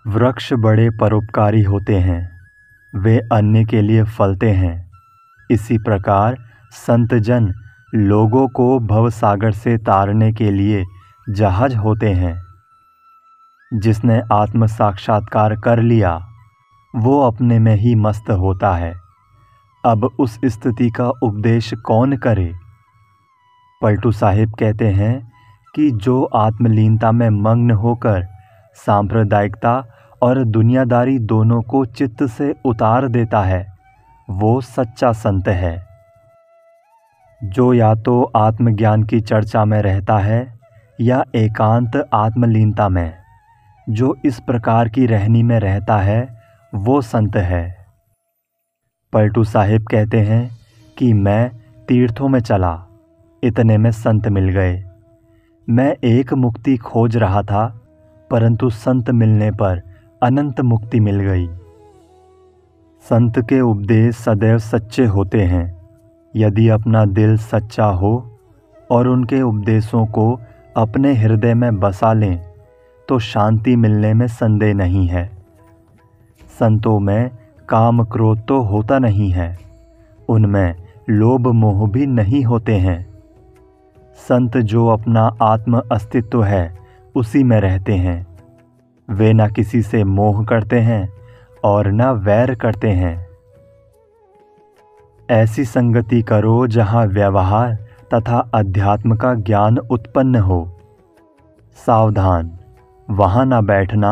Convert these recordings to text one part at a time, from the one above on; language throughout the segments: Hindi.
वृक्ष बड़े परोपकारी होते हैं, वे अन्य के लिए फलते हैं। इसी प्रकार संतजन लोगों को भवसागर से तारने के लिए जहाज होते हैं। जिसने आत्म साक्षात्कार कर लिया वो अपने में ही मस्त होता है। अब उस स्थिति का उपदेश कौन करे? पलटू साहिब कहते हैं कि जो आत्मलीनता में मग्न होकर सांप्रदायिकता और दुनियादारी दोनों को चित्त से उतार देता है वो सच्चा संत है। जो या तो आत्मज्ञान की चर्चा में रहता है या एकांत आत्मलीनता में, जो इस प्रकार की रहनी में रहता है वो संत है। पलटू साहिब कहते हैं कि मैं तीर्थों में चला, इतने में संत मिल गए। मैं एक मुक्ति खोज रहा था, परंतु संत मिलने पर अनंत मुक्ति मिल गई। संत के उपदेश सदैव सच्चे होते हैं। यदि अपना दिल सच्चा हो और उनके उपदेशों को अपने हृदय में बसा लें तो शांति मिलने में संदेह नहीं है। संतों में काम क्रोध तो होता नहीं है, उनमें लोभ मोह भी नहीं होते हैं। संत जो अपना आत्म अस्तित्व है उसी में रहते हैं। वे न किसी से मोह करते हैं और न वैर करते हैं। ऐसी संगति करो जहाँ व्यवहार तथा अध्यात्म का ज्ञान उत्पन्न हो। सावधान, वहाँ न बैठना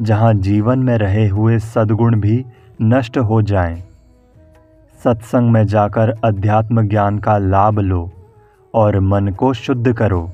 जहाँ जीवन में रहे हुए सद्गुण भी नष्ट हो जाएं। सत्संग में जाकर अध्यात्म ज्ञान का लाभ लो और मन को शुद्ध करो,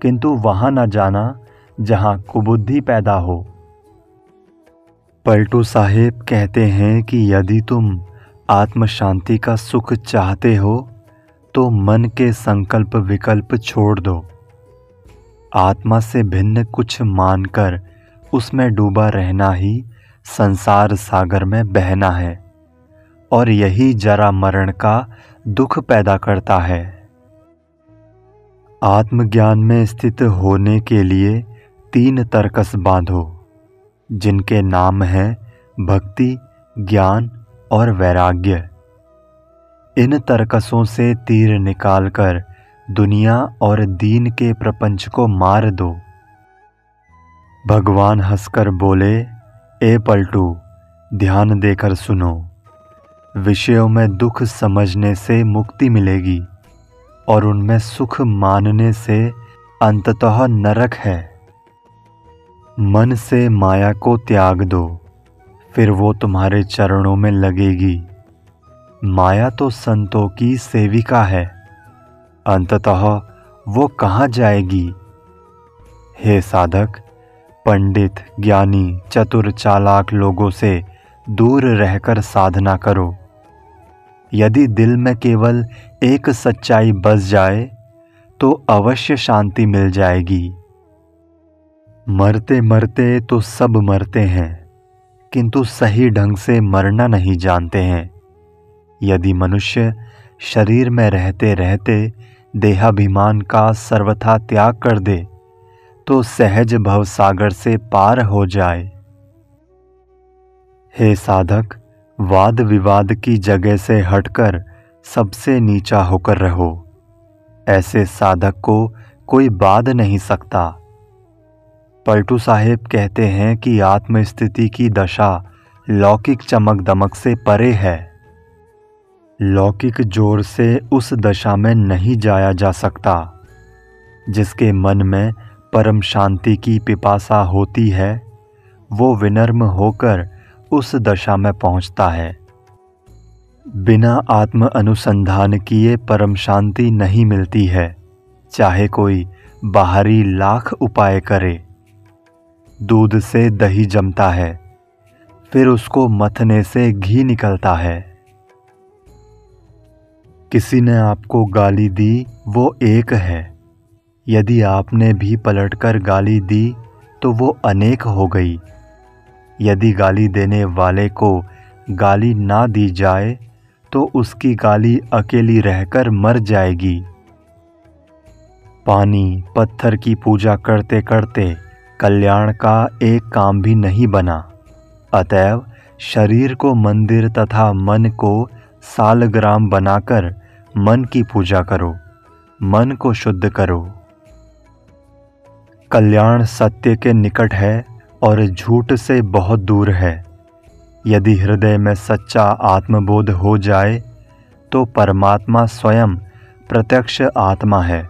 किंतु वहाँ न जाना जहाँ कुबुद्धि पैदा हो। पलटू साहिब कहते हैं कि यदि तुम आत्म शांति का सुख चाहते हो तो मन के संकल्प विकल्प छोड़ दो। आत्मा से भिन्न कुछ मानकर उसमें डूबा रहना ही संसार सागर में बहना है और यही जरा मरण का दुख पैदा करता है। आत्मज्ञान में स्थित होने के लिए 3 तरकस बांधो, जिनके नाम हैं भक्ति, ज्ञान और वैराग्य। इन तरकसों से तीर निकालकर दुनिया और दीन के प्रपंच को मार दो। भगवान हंसकर बोले, ए पलटू, ध्यान देकर सुनो। विषयों में दुख समझने से मुक्ति मिलेगी और उनमें सुख मानने से अंततः नरक है। मन से माया को त्याग दो, फिर वो तुम्हारे चरणों में लगेगी। माया तो संतों की सेविका है, अंततः वो कहाँ जाएगी? हे साधक, पंडित, ज्ञानी, चतुर, चालाक लोगों से दूर रहकर साधना करो। यदि दिल में केवल एक सच्चाई बस जाए तो अवश्य शांति मिल जाएगी। मरते मरते तो सब मरते हैं, किंतु सही ढंग से मरना नहीं जानते हैं। यदि मनुष्य शरीर में रहते रहते देहाभिमान का सर्वथा त्याग कर दे तो सहज भवसागर से पार हो जाए। हे साधक, वाद विवाद की जगह से हटकर सबसे नीचा होकर रहो। ऐसे साधक को कोई बाध नहीं सकता। पलटू साहिब कहते हैं कि आत्मस्थिति की दशा लौकिक चमक दमक से परे है। लौकिक जोर से उस दशा में नहीं जाया जा सकता। जिसके मन में परम शांति की पिपासा होती है वो विनम्र होकर उस दशा में पहुंचता है। बिना आत्म अनुसंधान किए परम शांति नहीं मिलती है, चाहे कोई बाहरी लाख उपाय करे। दूध से दही जमता है, फिर उसको मथने से घी निकलता है। किसी ने आपको गाली दी वो एक है, यदि आपने भी पलटकर गाली दी तो वो अनेक हो गई। यदि गाली देने वाले को गाली ना दी जाए तो उसकी गाली अकेली रहकर मर जाएगी। पानी पत्थर की पूजा करते करते कल्याण का एक काम भी नहीं बना। अतएव शरीर को मंदिर तथा मन को सालग्राम बनाकर मन की पूजा करो, मन को शुद्ध करो। कल्याण सत्य के निकट है और झूठ से बहुत दूर है। यदि हृदय में सच्चा आत्मबोध हो जाए तो परमात्मा स्वयं प्रत्यक्ष आत्मा है।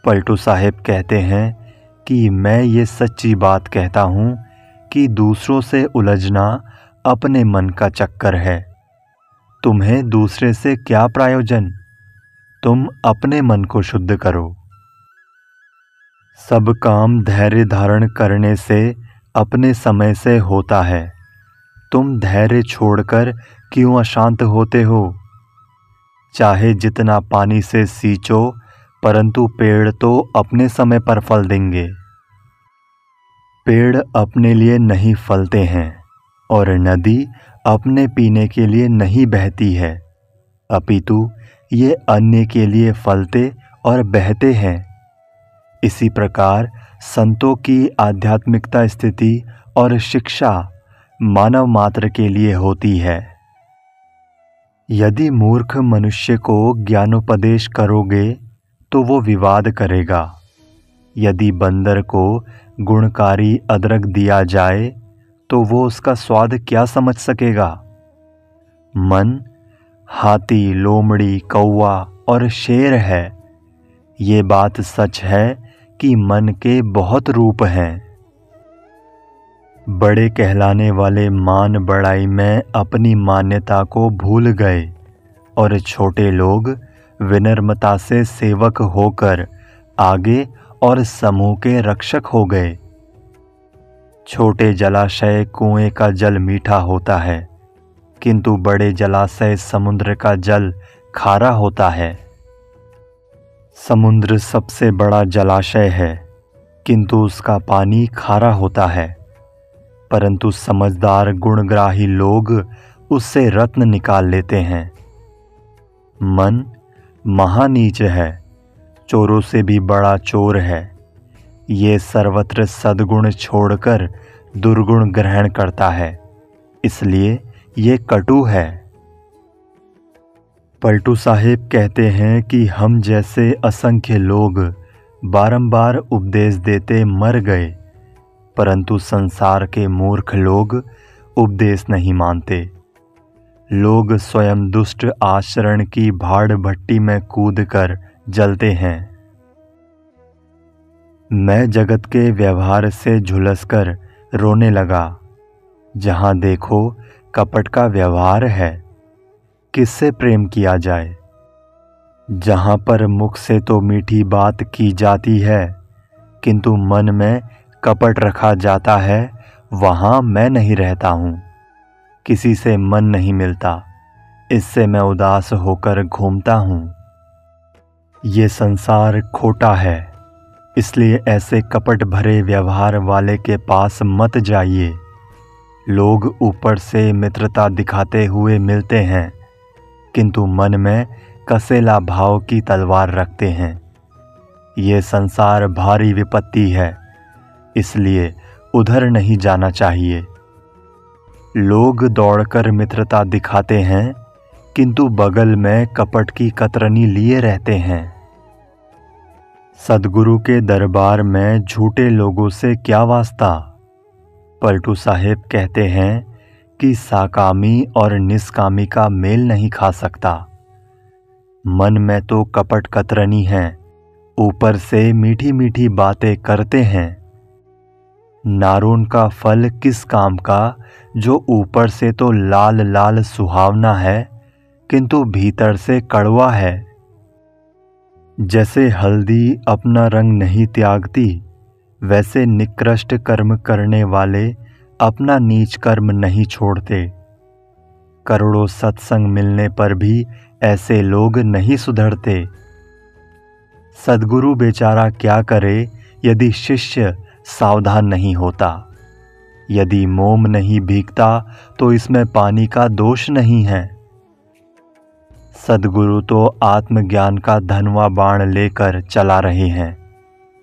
पलटू साहेब कहते हैं कि मैं ये सच्ची बात कहता हूँ कि दूसरों से उलझना अपने मन का चक्कर है। तुम्हें दूसरे से क्या प्रयोजन? तुम अपने मन को शुद्ध करो। सब काम धैर्य धारण करने से अपने समय से होता है। तुम धैर्य छोड़कर क्यों अशांत होते हो? चाहे जितना पानी से सींचो, परंतु पेड़ तो अपने समय पर फल देंगे। पेड़ अपने लिए नहीं फलते हैं और नदी अपने पीने के लिए नहीं बहती है, अपितु ये अन्य के लिए फलते और बहते हैं। इसी प्रकार संतों की आध्यात्मिकता स्थिति और शिक्षा मानव मात्र के लिए होती है। यदि मूर्ख मनुष्य को ज्ञानोपदेश करोगे तो वो विवाद करेगा। यदि बंदर को गुणकारी अदरक दिया जाए तो वो उसका स्वाद क्या समझ सकेगा? मन हाथी, लोमड़ी, कौवा और शेर है। ये बात सच है कि मन के बहुत रूप हैं। बड़े कहलाने वाले मान बड़ाई में अपनी मान्यता को भूल गए और छोटे लोग विनम्रता से सेवक होकर आगे और समूह के रक्षक हो गए। छोटे जलाशय कुएं का जल मीठा होता है, किंतु बड़े जलाशय समुद्र का जल खारा होता है। समुद्र सबसे बड़ा जलाशय है, किंतु उसका पानी खारा होता है, परंतु समझदार गुणग्राही लोग उससे रत्न निकाल लेते हैं। मन महानीच है, चोरों से भी बड़ा चोर है। ये सर्वत्र सद्गुण छोड़कर दुर्गुण ग्रहण करता है, इसलिए ये कटु है। पलटू साहेब कहते हैं कि हम जैसे असंख्य लोग बारंबार उपदेश देते मर गए, परंतु संसार के मूर्ख लोग उपदेश नहीं मानते। लोग स्वयं दुष्ट आचरण की भाड़ भट्टी में कूदकर जलते हैं। मैं जगत के व्यवहार से झुलसकर रोने लगा। जहाँ देखो कपट का व्यवहार है, किससे प्रेम किया जाए? जहाँ पर मुख से तो मीठी बात की जाती है, किंतु मन में कपट रखा जाता है, वहाँ मैं नहीं रहता हूँ। किसी से मन नहीं मिलता, इससे मैं उदास होकर घूमता हूँ। ये संसार खोटा है, इसलिए ऐसे कपट भरे व्यवहार वाले के पास मत जाइए। लोग ऊपर से मित्रता दिखाते हुए मिलते हैं, किंतु मन में कसेला भाव की तलवार रखते हैं। ये संसार भारी विपत्ति है, इसलिए उधर नहीं जाना चाहिए। लोग दौड़कर मित्रता दिखाते हैं, किंतु बगल में कपट की कतरनी लिए रहते हैं। सद्गुरु के दरबार में झूठे लोगों से क्या वास्ता? पलटू साहेब कहते हैं कि साकामी और निष्कामी का मेल नहीं खा सकता। मन में तो कपट कतरनी है, ऊपर से मीठी मीठी बातें करते हैं। नारून का फल किस काम का, जो ऊपर से तो लाल लाल सुहावना है, किंतु भीतर से कड़वा है। जैसे हल्दी अपना रंग नहीं त्यागती, वैसे निकृष्ट कर्म करने वाले अपना नीच कर्म नहीं छोड़ते। करोड़ों सत्संग मिलने पर भी ऐसे लोग नहीं सुधरते। सद्गुरु बेचारा क्या करे यदि शिष्य सावधान नहीं होता। यदि मोम नहीं भीगता तो इसमें पानी का दोष नहीं है। सद्गुरु तो आत्मज्ञान का धनवा बाण लेकर चला रहे हैं,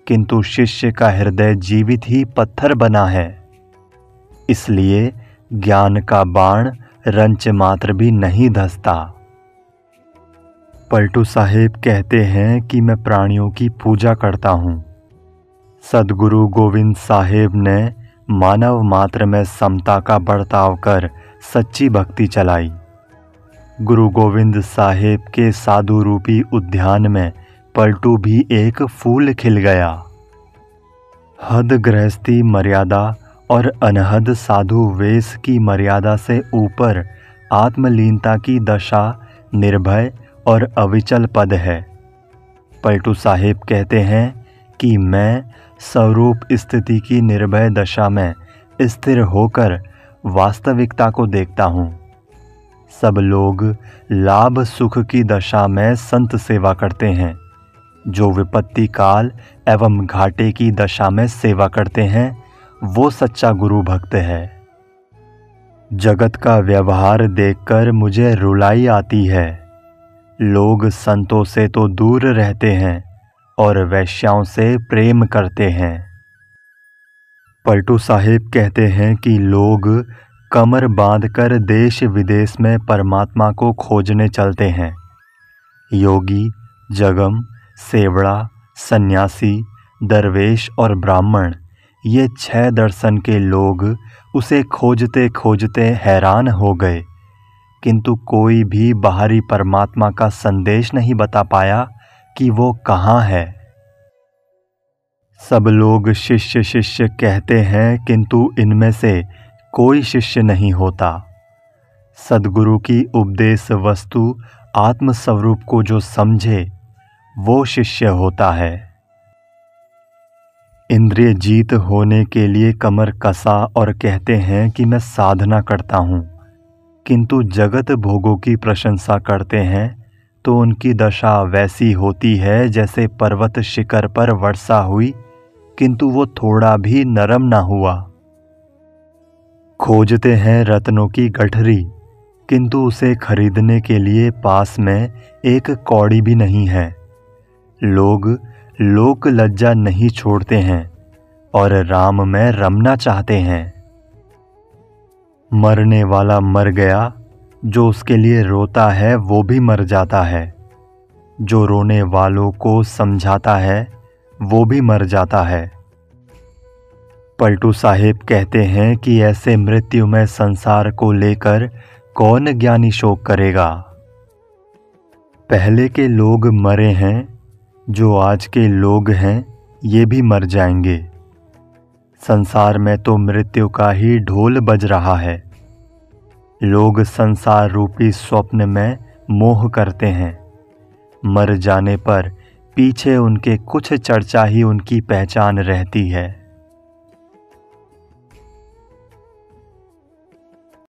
किंतु शिष्य का हृदय जीवित ही पत्थर बना है। इसलिए ज्ञान का बाण रंच मात्र भी नहीं धंसता। पलटू साहेब कहते हैं कि मैं प्राणियों की पूजा करता हूँ। सद्गुरु गोविंद साहेब ने मानव मात्र में समता का बर्ताव कर सच्ची भक्ति चलाई। गुरु गोविंद साहेब के साधु रूपी उद्यान में पलटू भी एक फूल खिल गया। हद गृहस्थी मर्यादा और अनहद साधु वेश की मर्यादा से ऊपर आत्मलीनता की दशा निर्भय और अविचल पद है। पलटू साहेब कहते हैं कि मैं स्वरूप स्थिति की निर्भय दशा में स्थिर होकर वास्तविकता को देखता हूँ। सब लोग लाभ सुख की दशा में संत सेवा करते हैं। जो विपत्ति काल एवं घाटे की दशा में सेवा करते हैं वो सच्चा गुरु भक्त है। जगत का व्यवहार देखकर मुझे रुलाई आती है। लोग संतों से तो दूर रहते हैं और वैश्याओं से प्रेम करते हैं। पलटू साहेब कहते हैं कि लोग कमर बांधकर देश विदेश में परमात्मा को खोजने चलते हैं। योगी, जगम, सेवड़ा, सन्यासी, दरवेश और ब्राह्मण, ये 6 दर्शन के लोग उसे खोजते खोजते हैरान हो गए, किंतु कोई भी बाहरी परमात्मा का संदेश नहीं बता पाया कि वो कहाँ है। सब लोग शिष्य शिष्य कहते हैं, किंतु इनमें से कोई शिष्य नहीं होता। सद्गुरु की उपदेश वस्तु आत्मस्वरूप को जो समझे वो शिष्य होता है। इंद्रिय जीत होने के लिए कमर कसा और कहते हैं कि मैं साधना करता हूँ, किंतु जगत भोगों की प्रशंसा करते हैं तो उनकी दशा वैसी होती है जैसे पर्वत शिखर पर वर्षा हुई किंतु वो थोड़ा भी नरम ना हुआ। खोजते हैं रत्नों की गठरी, किंतु उसे खरीदने के लिए पास में एक कौड़ी भी नहीं है। लोग लोक लज्जा नहीं छोड़ते हैं और राम में रमना चाहते हैं। मरने वाला मर गया, जो उसके लिए रोता है वो भी मर जाता है। जो रोने वालों को समझाता है वो भी मर जाता है। पलटू साहेब कहते हैं कि ऐसे मृत्यु में संसार को लेकर कौन ज्ञानी शोक करेगा। पहले के लोग मरे हैं, जो आज के लोग हैं ये भी मर जाएंगे। संसार में तो मृत्यु का ही ढोल बज रहा है। लोग संसार रूपी स्वप्न में मोह करते हैं। मर जाने पर पीछे उनके कुछ चर्चा ही उनकी पहचान रहती है।